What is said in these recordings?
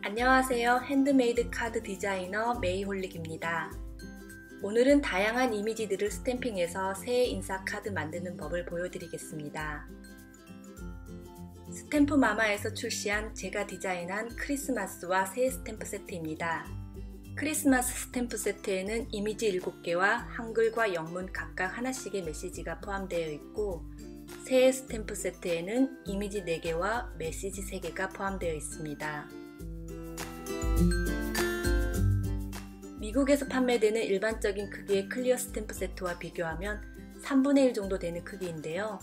안녕하세요. 핸드메이드 카드 디자이너 메이홀릭입니다. 오늘은 다양한 이미지들을 스탬핑해서 새해 인사 카드 만드는 법을 보여드리겠습니다. 스탬프 마마에서 출시한 제가 디자인한 크리스마스와 새해 스탬프 세트입니다. 크리스마스 스탬프 세트에는 이미지 7개와 한글과 영문 각각 하나씩의 메시지가 포함되어 있고, 새해 스탬프 세트에는 이미지 4개와 메시지 3개가 포함되어 있습니다. 미국에서 판매되는 일반적인 크기의 클리어 스탬프 세트와 비교하면 3분의 1 정도 되는 크기인데요.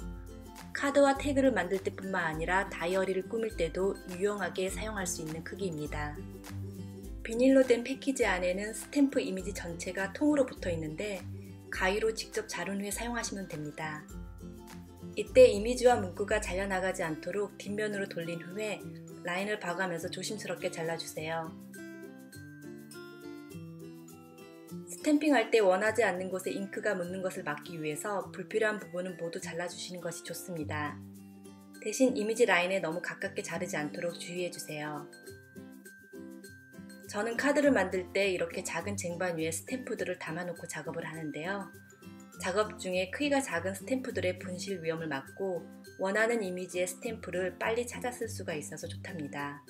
카드와 태그를 만들 때뿐만 아니라 다이어리를 꾸밀 때도 유용하게 사용할 수 있는 크기입니다. 비닐로 된 패키지 안에는 스탬프 이미지 전체가 통으로 붙어 있는데 가위로 직접 자른 후에 사용하시면 됩니다. 이때 이미지와 문구가 잘려나가지 않도록 뒷면으로 돌린 후에 라인을 봐가면서 조심스럽게 잘라주세요. 스탬핑할 때 원하지 않는 곳에 잉크가 묻는 것을 막기 위해서 불필요한 부분은 모두 잘라주시는 것이 좋습니다. 대신 이미지 라인에 너무 가깝게 자르지 않도록 주의해주세요. 저는 카드를 만들 때 이렇게 작은 쟁반 위에 스탬프들을 담아놓고 작업을 하는데요. 작업 중에 크기가 작은 스탬프들의 분실 위험을 막고 원하는 이미지의 스탬프를 빨리 찾아 쓸 수가 있어서 좋답니다.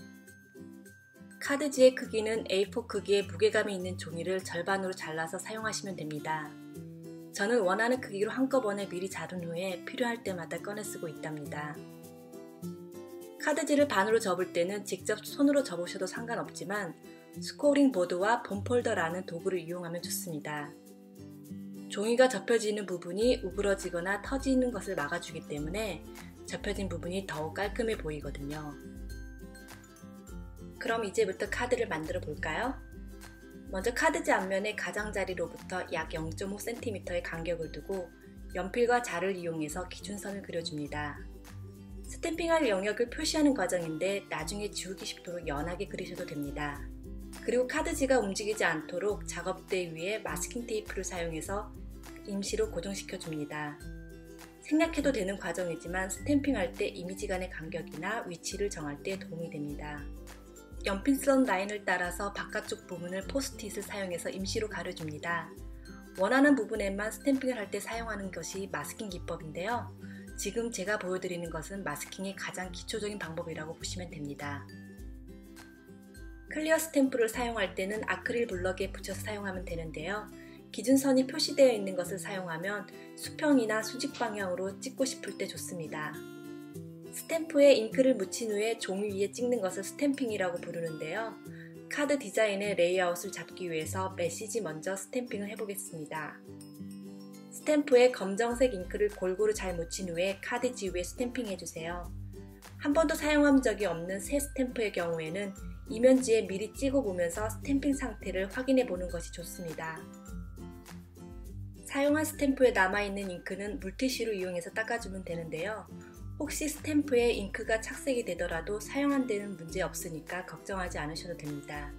카드지의 크기는 A4 크기의 무게감이 있는 종이를 절반으로 잘라서 사용하시면 됩니다. 저는 원하는 크기로 한꺼번에 미리 자른 후에 필요할 때마다 꺼내 쓰고 있답니다. 카드지를 반으로 접을 때는 직접 손으로 접으셔도 상관없지만 스코어링 보드와 봄폴더라는 도구를 이용하면 좋습니다. 종이가 접혀지는 부분이 우그러지거나 터지는 것을 막아주기 때문에 접혀진 부분이 더욱 깔끔해 보이거든요. 그럼 이제부터 카드를 만들어 볼까요? 먼저 카드지 앞면의 가장자리로부터 약 0.5cm의 간격을 두고 연필과 자를 이용해서 기준선을 그려줍니다. 스탬핑할 영역을 표시하는 과정인데 나중에 지우기 쉽도록 연하게 그리셔도 됩니다. 그리고 카드지가 움직이지 않도록 작업대 위에 마스킹 테이프를 사용해서 임시로 고정시켜 줍니다. 생략해도 되는 과정이지만 스탬핑할 때 이미지 간의 간격이나 위치를 정할 때 도움이 됩니다. 연필선 라인을 따라서 바깥쪽 부분을 포스트잇을 사용해서 임시로 가려줍니다. 원하는 부분에만 스탬핑을 할 때 사용하는 것이 마스킹 기법인데요. 지금 제가 보여드리는 것은 마스킹의 가장 기초적인 방법이라고 보시면 됩니다. 클리어 스탬프를 사용할 때는 아크릴 블럭에 붙여서 사용하면 되는데요. 기준선이 표시되어 있는 것을 사용하면 수평이나 수직 방향으로 찍고 싶을 때 좋습니다. 스탬프에 잉크를 묻힌 후에 종이 위에 찍는 것을 스탬핑이라고 부르는데요. 카드 디자인의 레이아웃을 잡기 위해서 메시지 먼저 스탬핑을 해보겠습니다. 스탬프에 검정색 잉크를 골고루 잘 묻힌 후에 카드지 위에 스탬핑해주세요. 한 번도 사용한 적이 없는 새 스탬프의 경우에는 이면지에 미리 찍어보면서 스탬핑 상태를 확인해 보는 것이 좋습니다. 사용한 스탬프에 남아있는 잉크는 물티슈를 이용해서 닦아주면 되는데요. 혹시 스탬프에 잉크가 착색이 되더라도 사용한 데는 문제 없으니까 걱정하지 않으셔도 됩니다.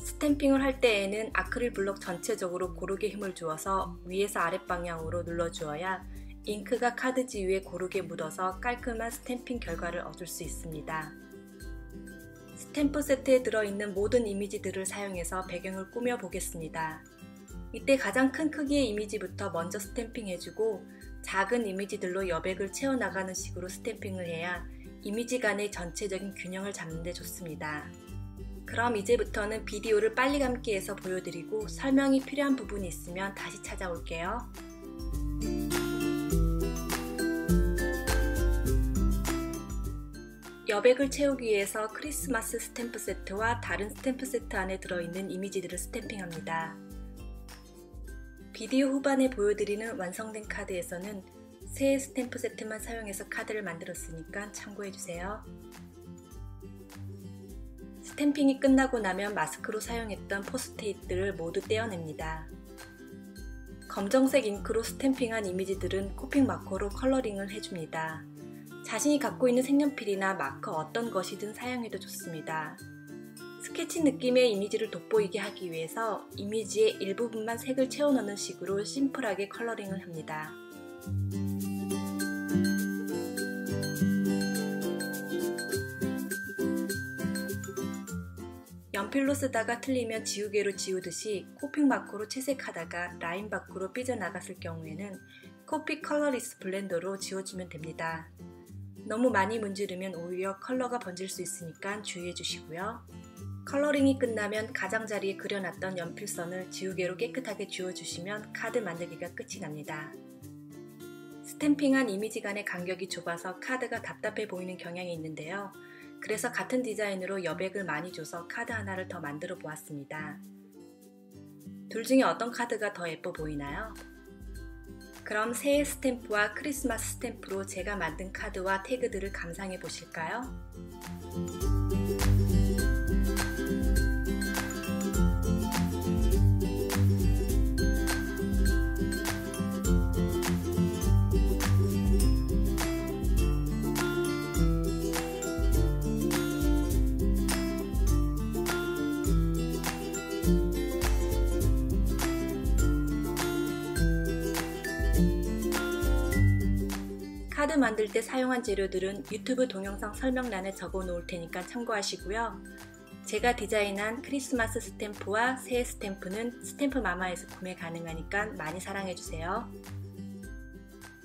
스탬핑을 할 때에는 아크릴 블록 전체적으로 고르게 힘을 주어서 위에서 아랫방향으로 눌러주어야 잉크가 카드지 위에 고르게 묻어서 깔끔한 스탬핑 결과를 얻을 수 있습니다. 스탬프 세트에 들어있는 모든 이미지들을 사용해서 배경을 꾸며 보겠습니다. 이때 가장 큰 크기의 이미지부터 먼저 스탬핑 해주고 작은 이미지들로 여백을 채워나가는 식으로 스탬핑을 해야 이미지 간의 전체적인 균형을 잡는 데 좋습니다. 그럼 이제부터는 비디오를 빨리 감기 해서 보여드리고 설명이 필요한 부분이 있으면 다시 찾아올게요. 여백을 채우기 위해서 크리스마스 스탬프 세트와 다른 스탬프 세트 안에 들어있는 이미지들을 스탬핑합니다. 비디오 후반에 보여드리는 완성된 카드에서는 새해 스탬프 세트만 사용해서 카드를 만들었으니까 참고해주세요. 스탬핑이 끝나고 나면 마스크로 사용했던 포스트잇들을 모두 떼어냅니다. 검정색 잉크로 스탬핑한 이미지들은 코픽 마커로 컬러링을 해줍니다. 자신이 갖고 있는 색연필이나 마커 어떤 것이든 사용해도 좋습니다. 스케치 느낌의 이미지를 돋보이게 하기 위해서 이미지의 일부분만 색을 채워넣는 식으로 심플하게 컬러링을 합니다. 연필로 쓰다가 틀리면 지우개로 지우듯이 코픽 마커로 채색하다가 라인 밖으로 삐져나갔을 경우에는 코픽 컬러리스 블렌더로 지워주면 됩니다. 너무 많이 문지르면 오히려 컬러가 번질 수 있으니까 주의해 주시고요. 컬러링이 끝나면 가장자리에 그려놨던 연필선을 지우개로 깨끗하게 지워주시면 카드 만들기가 끝이 납니다. 스탬핑한 이미지 간의 간격이 좁아서 카드가 답답해 보이는 경향이 있는데요. 그래서 같은 디자인으로 여백을 많이 줘서 카드 하나를 더 만들어 보았습니다. 둘 중에 어떤 카드가 더 예뻐 보이나요? 그럼 새해 스탬프와 크리스마스 스탬프로 제가 만든 카드와 태그들을 감상해 보실까요? 카드 만들 때 사용한 재료들은 유튜브 동영상 설명란에 적어 놓을 테니까 참고하시고요. 제가 디자인한 크리스마스 스탬프와 새해 스탬프는 스탬프 마마에서 구매 가능하니까 많이 사랑해주세요.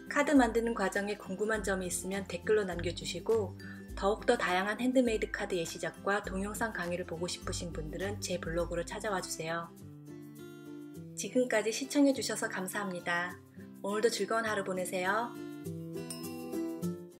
카드 만드는 과정에 궁금한 점이 있으면 댓글로 남겨주시고 더욱더 다양한 핸드메이드 카드 예시작과 동영상 강의를 보고 싶으신 분들은 제 블로그로 찾아와 주세요. 지금까지 시청해주셔서 감사합니다. 오늘도 즐거운 하루 보내세요.